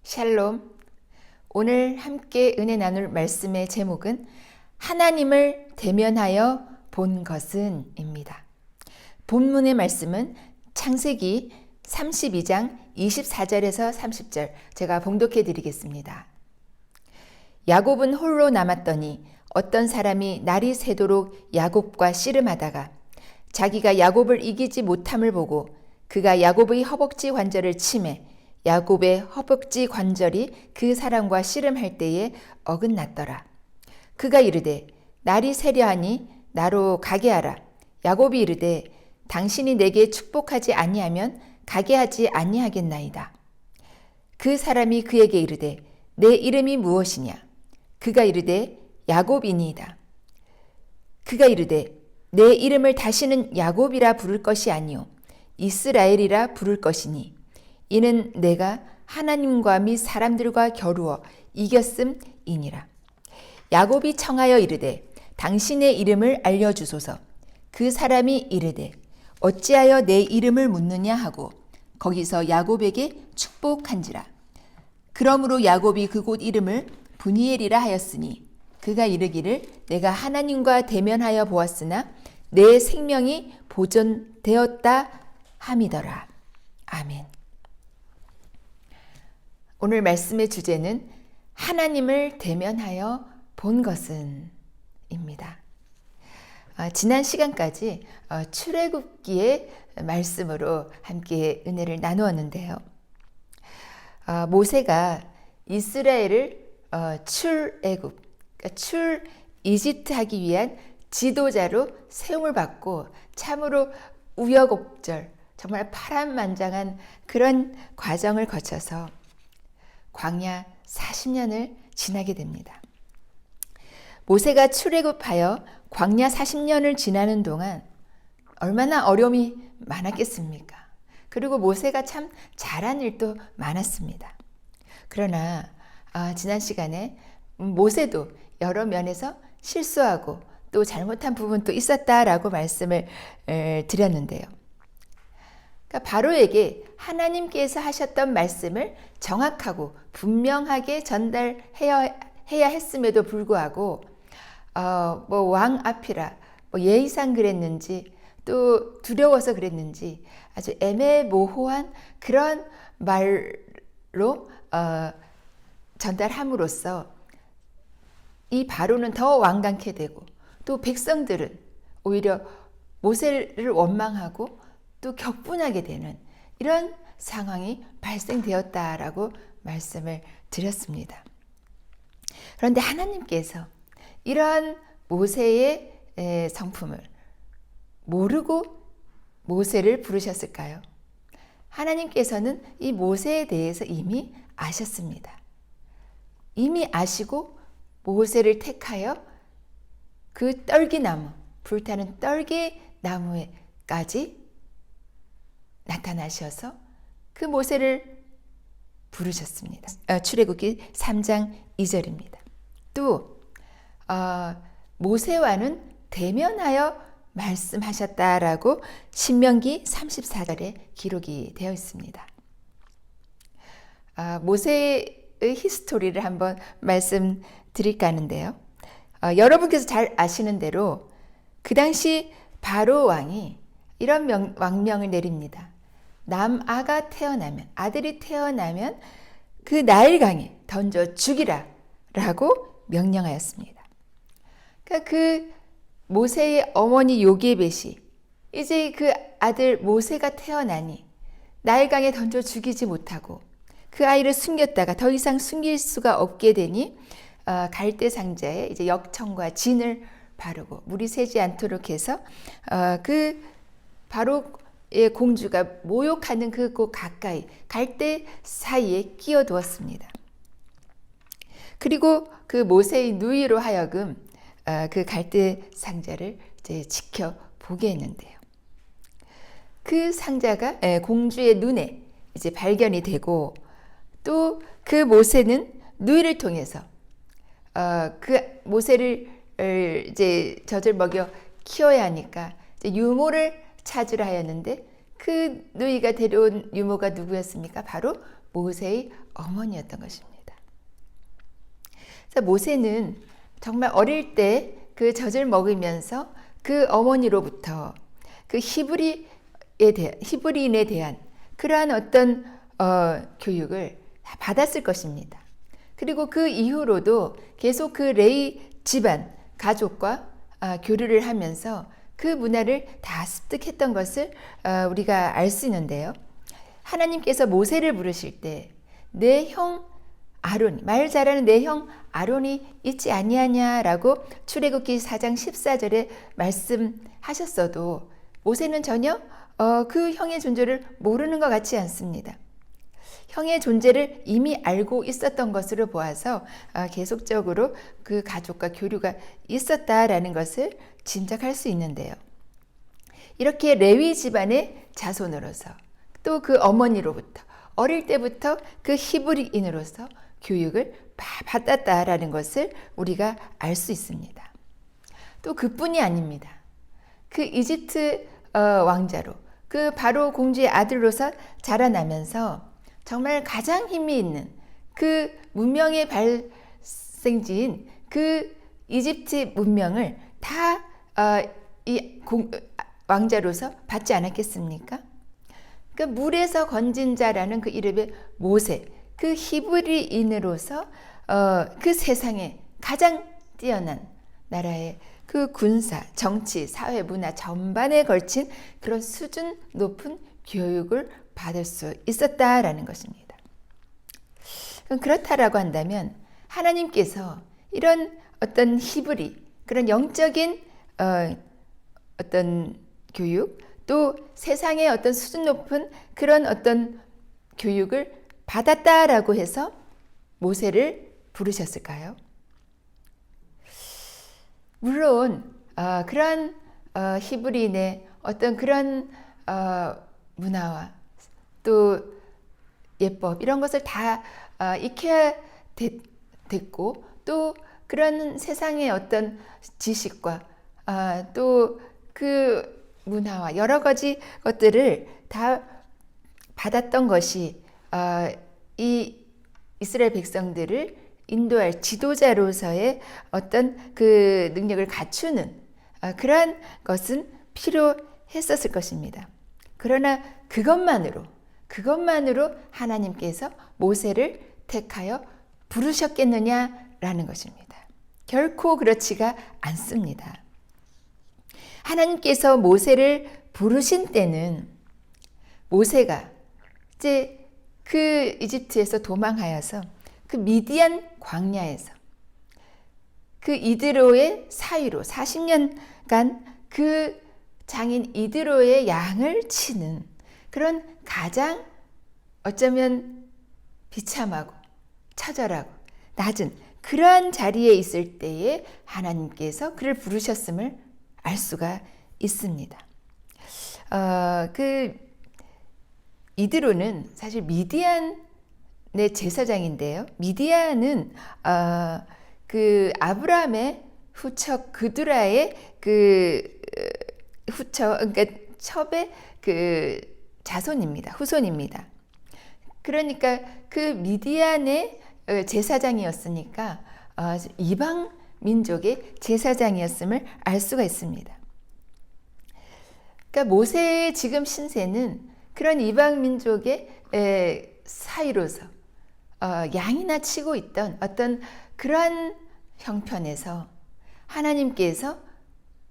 샬롬. 오늘 함께 은혜 나눌 말씀의 제목은 하나님을 대면하여 본 것은 입니다. 본문의 말씀은 창세기 32장 24절에서 30절 제가 봉독해 드리겠습니다. 야곱은 홀로 남았더니 어떤 사람이 날이 새도록 야곱과 씨름하다가 자기가 야곱을 이기지 못함을 보고 그가 야곱의 허벅지 관절을 치매 야곱의 허벅지 관절이 그 사람과 씨름할 때에 어긋났더라. 그가 이르되 날이 새려하니 나로 가게 하라. 야곱이 이르되 당신이 내게 축복하지 아니하면 가게 하지 아니하겠나이다. 그 사람이 그에게 이르되 내 이름이 무엇이냐? 그가 이르되 야곱이니이다. 그가 이르되 내 이름을 다시는 야곱이라 부를 것이 아니요 이스라엘이라 부를 것이니 이는 내가 하나님과 및 사람들과 겨루어 이겼음이니라. 야곱이 청하여 이르되 당신의 이름을 알려주소서. 그 사람이 이르되 어찌하여 내 이름을 묻느냐 하고 거기서 야곱에게 축복한지라. 그러므로 야곱이 그곳 이름을 브니엘이라 하였으니 그가 이르기를 내가 하나님과 대면하여 보았으나 내 생명이 보존되었다 함이더라. 아멘. 오늘 말씀의 주제는 하나님을 대면하여 본 것은 입니다. 지난 시간까지 출애굽기의 말씀으로 함께 은혜를 나누었는데요. 모세가 이스라엘을 출애굽, 출 이집트 하기 위한 지도자로 세움을 받고 참으로 우여곡절, 정말 파란만장한 그런 과정을 거쳐서 광야 40년을 지나게 됩니다. 모세가 출애굽하여 광야 40년을 지나는 동안 얼마나 어려움이 많았겠습니까? 그리고 모세가 참 잘한 일도 많았습니다. 그러나 지난 시간에 모세도 여러 면에서 실수하고 또 잘못한 부분도 있었다라고 말씀을 드렸는데요. 그러니까 바로에게 하나님께서 하셨던 말씀을 정확하고 분명하게 전달해야 했음에도 불구하고 왕 앞이라 예의상 그랬는지 또 두려워서 그랬는지 아주 애매모호한 그런 말로 전달함으로써 이 바로는 더 완강케 되고 또 백성들은 오히려 모세를 원망하고 또 격분하게 되는 이런 상황이 발생되었다라고 말씀을 드렸습니다. 그런데 하나님께서 이런 모세의 성품을 모르고 모세를 부르셨을까요? 하나님께서는 이 모세에 대해서 이미 아셨습니다. 이미 아시고 모세를 택하여 그 떨기나무, 불타는 떨기나무에까지 나타나셔서 그 모세를 부르셨습니다. 출애굽기 3장 2절입니다. 또 모세와는 대면하여 말씀하셨다라고 신명기 34절에 기록이 되어 있습니다. 모세의 히스토리를 한번 말씀드릴까 하는데요. 여러분께서 잘 아시는 대로 그 당시 바로 왕이 이런 왕명을 내립니다. 남아가 태어나면, 아들이 태어나면 그 나일강에 던져 죽이라 라고 명령하였습니다. 그러니까 그 모세의 어머니 요게벳이 이제 그 아들 모세가 태어나니 나일강에 던져 죽이지 못하고 그 아이를 숨겼다가 더 이상 숨길 수가 없게 되니 갈대 상자에 이제 역청과 진을 바르고 물이 새지 않도록 해서 그 바로의 공주가 모욕하는 그곳 가까이 갈대 사이에 끼워두었습니다. 그리고 그 모세의 누이로 하여금 그 갈대 상자를 이제 지켜보게 했는데요. 그 상자가 공주의 눈에 이제 발견이 되고 또 그 모세는 누이를 통해서 그 모세를 이제 젖을 먹여 키워야 하니까 이제 유모를 찾으라 하였는데 그 누이가 데려온 유모가 누구였습니까? 바로 모세의 어머니였던 것입니다. 그래서 모세는 정말 어릴 때 그 젖을 먹으면서 그 어머니로부터 그 히브리인에 대한 그러한 어떤 교육을 다 받았을 것입니다. 그리고 그 이후로도 계속 그 레위 집안 가족과 교류를 하면서 그 문화를 다 습득했던 것을 우리가 알 수 있는데요. 하나님께서 모세를 부르실 때 내 형 아론, 말 잘하는 내 형 아론이 있지 아니하냐라고 출애굽기 4장 14절에 말씀하셨어도 모세는 전혀 그 형의 존재를 모르는 것 같지 않습니다. 형의 존재를 이미 알고 있었던 것으로 보아서 계속적으로 그 가족과 교류가 있었다라는 것을 짐작할 수 있는데요. 이렇게 레위 집안의 자손으로서 또 그 어머니로부터 어릴 때부터 그 히브리인으로서 교육을 받았다라는 것을 우리가 알 수 있습니다. 또 그뿐이 아닙니다. 그 이집트 왕자로 그 바로 공주의 아들로서 자라나면서 정말 가장 힘이 있는 그 문명의 발생지인 그 이집트 문명을 다 왕자로서 받지 않았겠습니까? 그 물에서 건진 자라는 그 이름의 모세, 그 히브리인으로서 그 세상에 가장 뛰어난 나라의 그 군사, 정치, 사회, 문화 전반에 걸친 그런 수준 높은 교육을 받을 수 있었다라는 것입니다. 그렇다라고 한다면 하나님께서 이런 어떤 히브리, 그런 영적인 어떤 교육, 또 세상의 어떤 수준 높은 그런 어떤 교육을 받았다라고 해서 모세를 부르셨을까요? 물론 그런 히브리인의 어떤 그런 문화와 또 예법 이런 것을 다 익혀야 됐고 또 그런 세상의 어떤 지식과 또 그 문화와 여러 가지 것들을 다 받았던 것이 이 이스라엘 백성들을 인도할 지도자로서의 어떤 그 능력을 갖추는 그러한 것은 필요했었을 것입니다. 그러나 그것만으로 하나님께서 모세를 택하여 부르셨겠느냐라는 것입니다. 결코 그렇지가 않습니다. 하나님께서 모세를 부르신 때는 모세가 이제 그 이집트에서 도망하여서 그 미디안 광야에서 그 이드로의 사위로 40년간 그 장인 이드로의 양을 치는 그런 가장 어쩌면 비참하고 처절하고 낮은 그러한 자리에 있을 때에 하나님께서 그를 부르셨음을 알 수가 있습니다. 그 이드로는 사실 미디안의 제사장인데요. 미디안은 그 아브라함의 후처 그두라의 그 후처, 그러니까 첩의 그 자손입니다. 후손입니다. 그러니까 그 미디안의 제사장이었으니까 이방 민족의 제사장이었음을 알 수가 있습니다. 그러니까 모세의 지금 신세는 그런 이방 민족의 사이로서 양이나 치고 있던 어떤 그러한 형편에서 하나님께서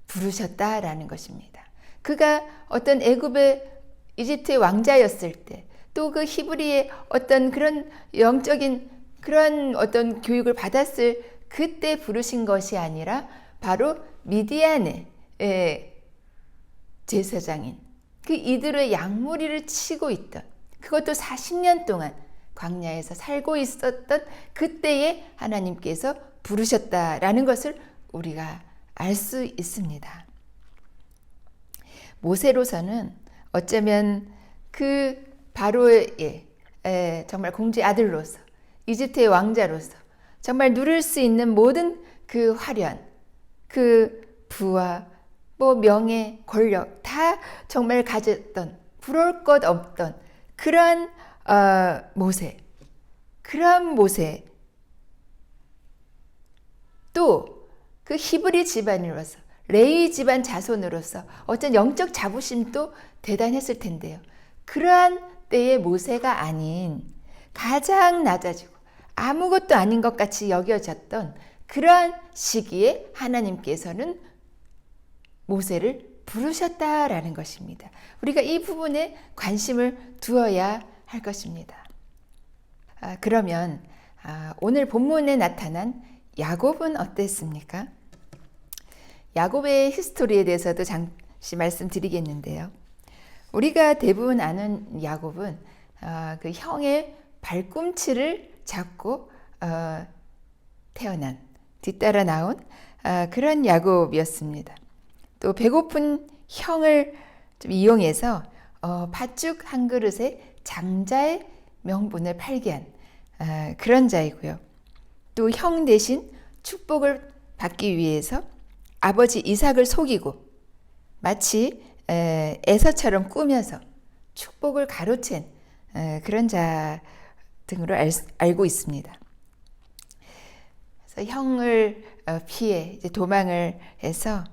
부르셨다라는 것입니다. 그가 어떤 애굽의 이집트의 왕자였을 때 또 그 히브리의 어떤 그런 영적인 그런 어떤 교육을 받았을 그때 부르신 것이 아니라 바로 미디안의 제사장인 그 이들의 양무리를 치고 있던 그것도 40년 동안 광야에서 살고 있었던 그때에 하나님께서 부르셨다라는 것을 우리가 알 수 있습니다. 모세로서는 어쩌면 그 바로의 정말 공주의 아들로서 이집트의 왕자로서 정말 누릴 수 있는 모든 그 화려한 그 부와 뭐 명예, 권력 다 정말 가졌던 부러울 것 없던 그러한 모세, 그러한 모세, 또 그 히브리 집안으로서 레위 집안 자손으로서 어떤 영적 자부심도 대단했을 텐데요. 그러한 때의 모세가 아닌 가장 낮아지고 아무것도 아닌 것 같이 여겨졌던 그러한 시기에 하나님께서는 모세를 부르셨다라는 것입니다. 우리가 이 부분에 관심을 두어야 할 것입니다. 그러면 오늘 본문에 나타난 야곱은 어땠습니까? 야곱의 히스토리에 대해서도 잠시 말씀드리겠는데요. 우리가 대부분 아는 야곱은 그 형의 발꿈치를 잡고 태어난, 뒤따라 나온 그런 야곱이었습니다. 또 배고픈 형을 좀 이용해서 팥죽 한 그릇에 장자의 명분을 팔게 한 그런 자이고요. 또 형 대신 축복을 받기 위해서 아버지 이삭을 속이고 마치 에서처럼 꾸며서 축복을 가로챈 그런 자 등으로 알고 있습니다. 그래서 형을 피해 이제 도망을 해서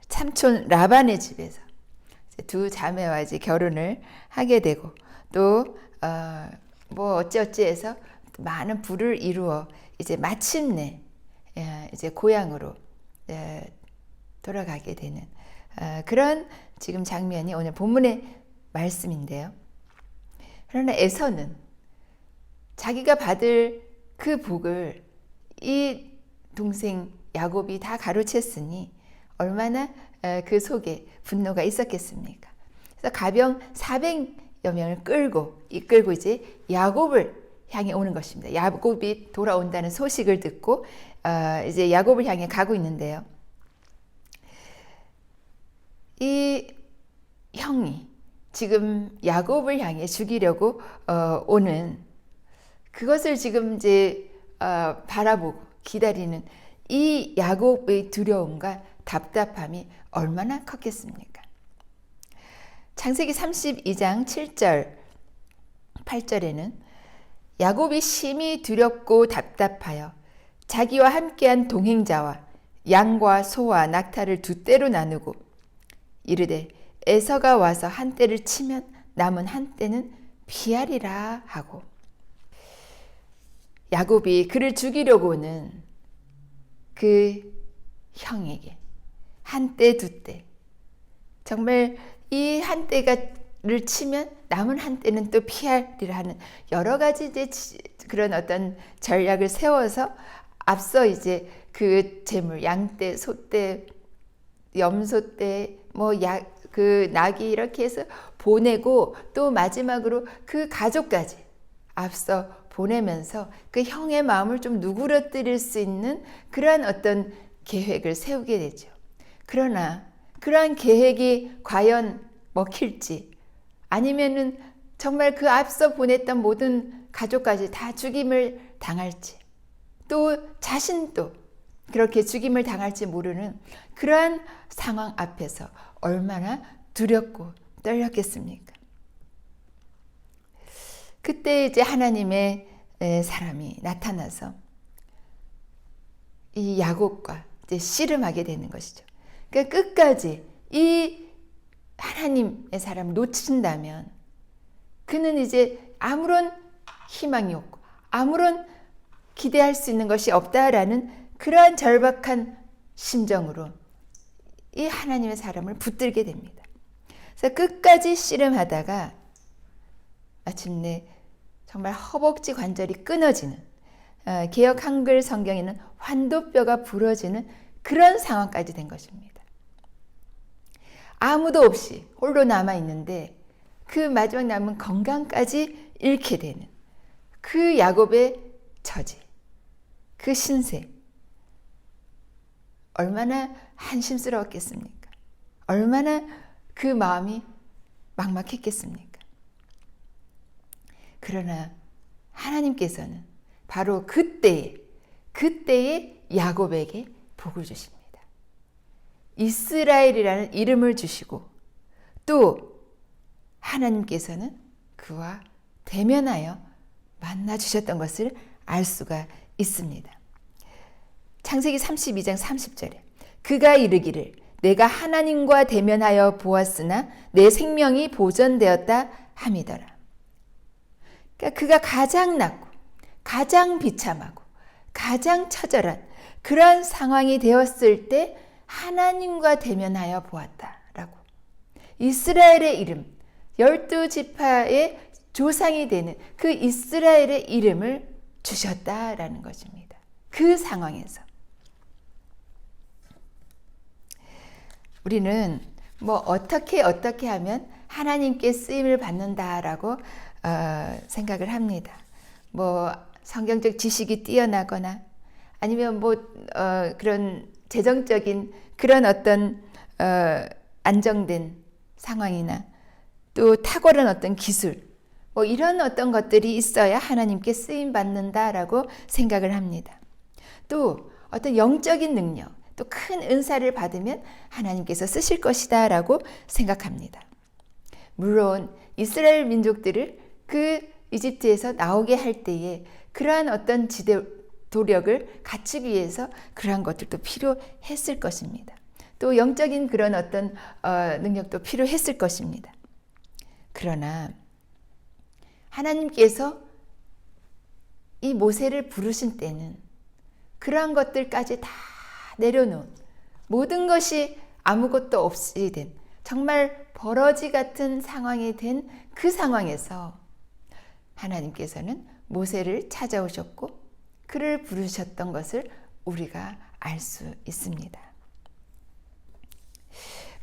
삼촌 라반의 집에서 두 자매와 이제 결혼을 하게 되고 또 뭐 어찌어찌해서 많은 부를 이루어 이제 마침내 이제 고향으로 돌아가게 되는 그런 지금 장면이 오늘 본문의 말씀인데요. 그러나 에서는 자기가 받을 그 복을 이 동생 야곱이 다 가로챘으니 얼마나 그 속에 분노가 있었겠습니까? 그래서 가병 400여 명을 이끌고 이제 야곱을 향해 오는 것입니다. 야곱이 돌아온다는 소식을 듣고 이제 야곱을 향해 가고 있는데요. 이 형이 지금 야곱을 향해 죽이려고 오는 그것을 지금 이제 바라보고 기다리는 이 야곱의 두려움과 답답함이 얼마나 컸겠습니까? 창세기 32장 7절, 8절에는 야곱이 심히 두렵고 답답하여 자기와 함께한 동행자와 양과 소와 낙타를 두 떼로 나누고 이르되 에서가 와서 한 떼를 치면 남은 한 떼는 피하리라 하고, 야곱이 그를 죽이려고 오는 그 형에게 한 떼, 두 떼, 정말 이 한 떼를 치면 남은 한 떼는 또 피하리라 하는 여러 가지 이제 그런 어떤 전략을 세워서 앞서 이제 그 재물, 양떼, 소떼, 염소떼, 그 낙이 이렇게 해서 보내고 또 마지막으로 그 가족까지 앞서 보내면서 그 형의 마음을 좀 누그러뜨릴 수 있는 그러한 어떤 계획을 세우게 되죠. 그러나 그러한 계획이 과연 먹힐지 아니면은 정말 그 앞서 보냈던 모든 가족까지 다 죽임을 당할지 또 자신도 그렇게 죽임을 당할지 모르는 그러한 상황 앞에서 얼마나 두렵고 떨렸겠습니까? 그때 이제 하나님의 사람이 나타나서 이 야곱과 이제 씨름하게 되는 것이죠. 그러니까 끝까지 이 하나님의 사람을 놓친다면 그는 이제 아무런 희망이 없고 아무런 기대할 수 있는 것이 없다라는 그러한 절박한 심정으로 이 하나님의 사람을 붙들게 됩니다. 그래서 끝까지 씨름하다가 마침내 정말 허벅지 관절이 끊어지는, 개역 한글 성경에는 환도뼈가 부러지는 그런 상황까지 된 것입니다. 아무도 없이 홀로 남아있는데 그 마지막 남은 건강까지 잃게 되는 그 야곱의 처지, 그 신세, 얼마나 한심스러웠겠습니까? 얼마나 그 마음이 막막했겠습니까? 그러나 하나님께서는 바로 그때에 야곱에게 복을 주십니다. 이스라엘이라는 이름을 주시고 또 하나님께서는 그와 대면하여 만나 주셨던 것을 알 수가 있습니다. 창세기 32장 30절에 그가 이르기를 내가 하나님과 대면하여 보았으나 내 생명이 보존되었다 함이더라. 그러니까 그가 가장 낮고 가장 비참하고 가장 처절한 그러한 상황이 되었을 때 하나님과 대면하여 보았다라고. 이스라엘의 이름, 12지파의 조상이 되는 그 이스라엘의 이름을 주셨다라는 것입니다. 그 상황에서. 우리는 뭐 어떻게 하면 하나님께 쓰임을 받는다라고 생각을 합니다. 뭐 성경적 지식이 뛰어나거나 아니면 뭐 그런 재정적인 그런 어떤 안정된 상황이나 또 탁월한 어떤 기술 뭐 이런 어떤 것들이 있어야 하나님께 쓰임 받는다라고 생각을 합니다. 또 어떤 영적인 능력, 또 큰 은사를 받으면 하나님께서 쓰실 것이다라고 생각합니다. 물론 이스라엘 민족들을 그 이집트에서 나오게 할 때에 그러한 어떤 도력을 갖추기 위해서 그러한 것들도 필요했을 것입니다. 또 영적인 그런 어떤 능력도 필요했을 것입니다. 그러나 하나님께서 이 모세를 부르신 때는 그러한 것들까지 다 내려놓은 모든 것이 아무것도 없이 된 정말 버러지 같은 상황이 된 그 상황에서 하나님께서는 모세를 찾아오셨고 그를 부르셨던 것을 우리가 알 수 있습니다.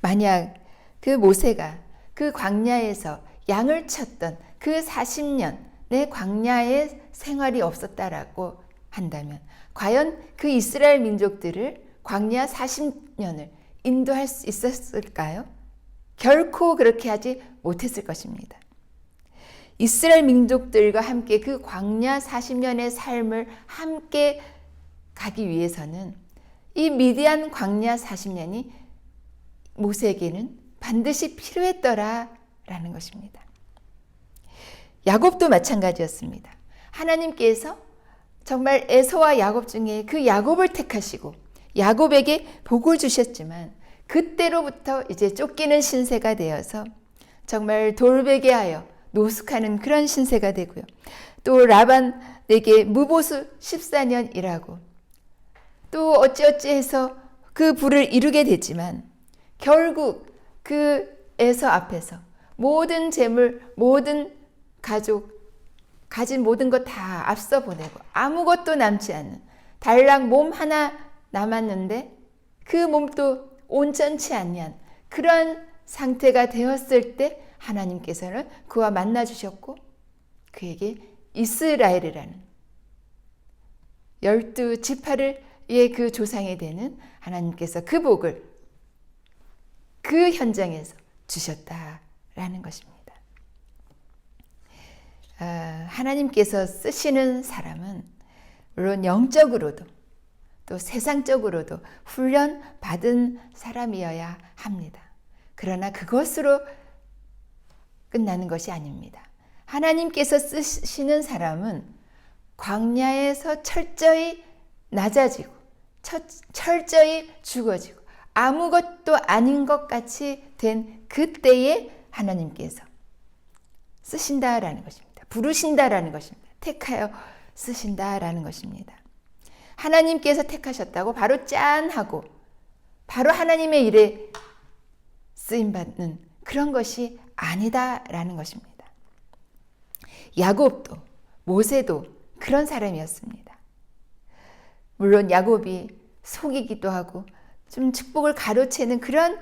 만약 그 모세가 그 광야에서 양을 쳤던 그 40년의 광야의 생활이 없었다라고 한다면 과연 그 이스라엘 민족들을 광야 40년을 인도할 수 있었을까요? 결코 그렇게 하지 못했을 것입니다. 이스라엘 민족들과 함께 그 광야 40년의 삶을 함께 가기 위해서는 이 미디안 광야 40년이 모세에게는 반드시 필요했더라라는 것입니다. 야곱도 마찬가지였습니다. 하나님께서 정말 에서와 야곱 중에 그 야곱을 택하시고 야곱에게 복을 주셨지만 그때로부터 이제 쫓기는 신세가 되어서 정말 돌베개하여 노숙하는 그런 신세가 되고요. 또 라반에게 무보수 14년이라고 또 어찌어찌해서 그 부를 이루게 되지만 결국 그 에서 앞에서 모든 재물, 모든 가족, 가진 모든 것 다 앞서 보내고 아무것도 남지 않는 달랑 몸 하나 남았는데 그 몸도 온전치 않냐 그런 상태가 되었을 때 하나님께서는 그와 만나 주셨고 그에게 이스라엘이라는 12지파의 그 조상이 되는 하나님께서 그 복을 그 현장에서 주셨다라는 것입니다. 하나님께서 쓰시는 사람은 물론 영적으로도 또 세상적으로도 훈련받은 사람이어야 합니다. 그러나 그것으로 끝나는 것이 아닙니다. 하나님께서 쓰시는 사람은 광야에서 철저히 낮아지고 철저히 죽어지고 아무것도 아닌 것 같이 된 그때에 하나님께서 쓰신다라는 것입니다. 부르신다라는 것입니다. 택하여 쓰신다라는 것입니다. 하나님께서 택하셨다고 바로 짠 하고 바로 하나님의 일에 쓰임받는 그런 것이 아니다라는 것입니다. 야곱도 모세도 그런 사람이었습니다. 물론 야곱이 속이기도 하고 좀 축복을 가로채는 그런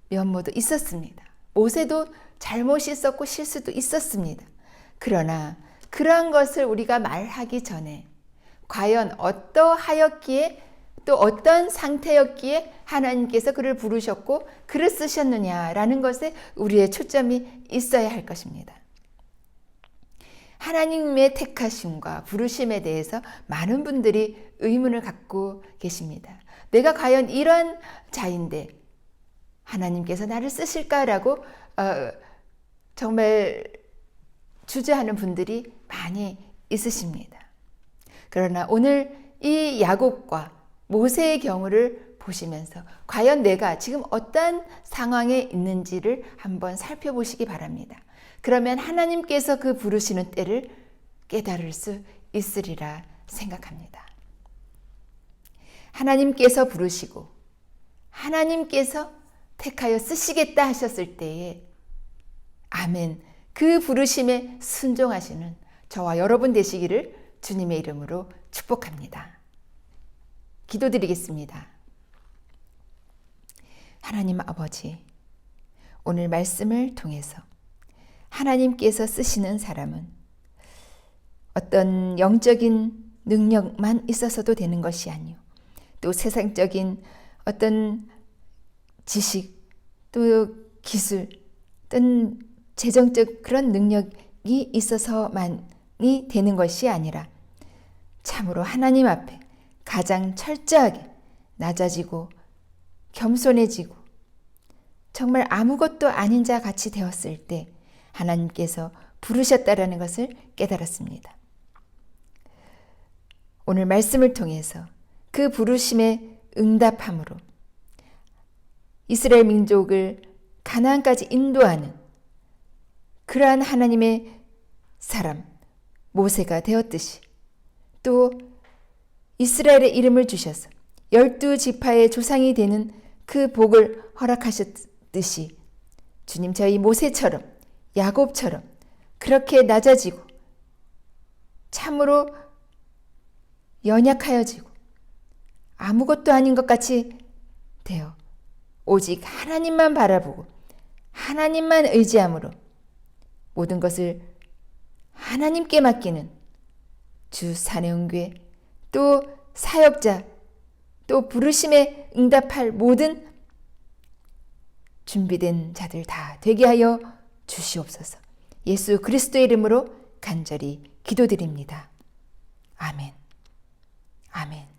면모도 있었습니다. 모세도 잘못이 있었고 실수도 있었습니다. 그러나 그러한 것을 우리가 말하기 전에 과연 어떠하였기에 또 어떤 상태였기에 하나님께서 그를 부르셨고 그를 쓰셨느냐라는 것에 우리의 초점이 있어야 할 것입니다. 하나님의 택하심과 부르심에 대해서 많은 분들이 의문을 갖고 계십니다. 내가 과연 이런 자인데 하나님께서 나를 쓰실까라고 정말 주저하는 분들이 많이 있으십니다. 그러나 오늘 이 야곱과 모세의 경우를 보시면서 과연 내가 지금 어떤 상황에 있는지를 한번 살펴보시기 바랍니다. 그러면 하나님께서 그 부르시는 때를 깨달을 수 있으리라 생각합니다. 하나님께서 부르시고 하나님께서 택하여 쓰시겠다 하셨을 때에 아멘, 그 부르심에 순종하시는 저와 여러분 되시기를 주님의 이름으로 축복합니다. 기도드리겠습니다. 하나님 아버지, 오늘 말씀을 통해서 하나님께서 쓰시는 사람은 어떤 영적인 능력만 있어서도 되는 것이 아니요, 또 세상적인 어떤 지식, 또 기술, 또는 재정적 그런 능력이 있어서만이 되는 것이 아니라 참으로 하나님 앞에 가장 철저하게 낮아지고 겸손해지고 정말 아무것도 아닌 자 같이 되었을 때 하나님께서 부르셨다라는 것을 깨달았습니다. 오늘 말씀을 통해서 그 부르심에 응답함으로 이스라엘 민족을 가나안까지 인도하는 그러한 하나님의 사람 모세가 되었듯이 또 이스라엘의 이름을 주셔서 12지파의 조상이 되는 그 복을 허락하셨듯이 주님, 저희 모세처럼 야곱처럼 그렇게 낮아지고 참으로 연약하여지고 아무것도 아닌 것 같이 되어 오직 하나님만 바라보고 하나님만 의지함으로 모든 것을 하나님께 맡기는 주 사내온교회 또 사역자 또 부르심에 응답할 모든 준비된 자들 다 되게 하여 주시옵소서. 예수 그리스도의 이름으로 간절히 기도드립니다. 아멘. 아멘.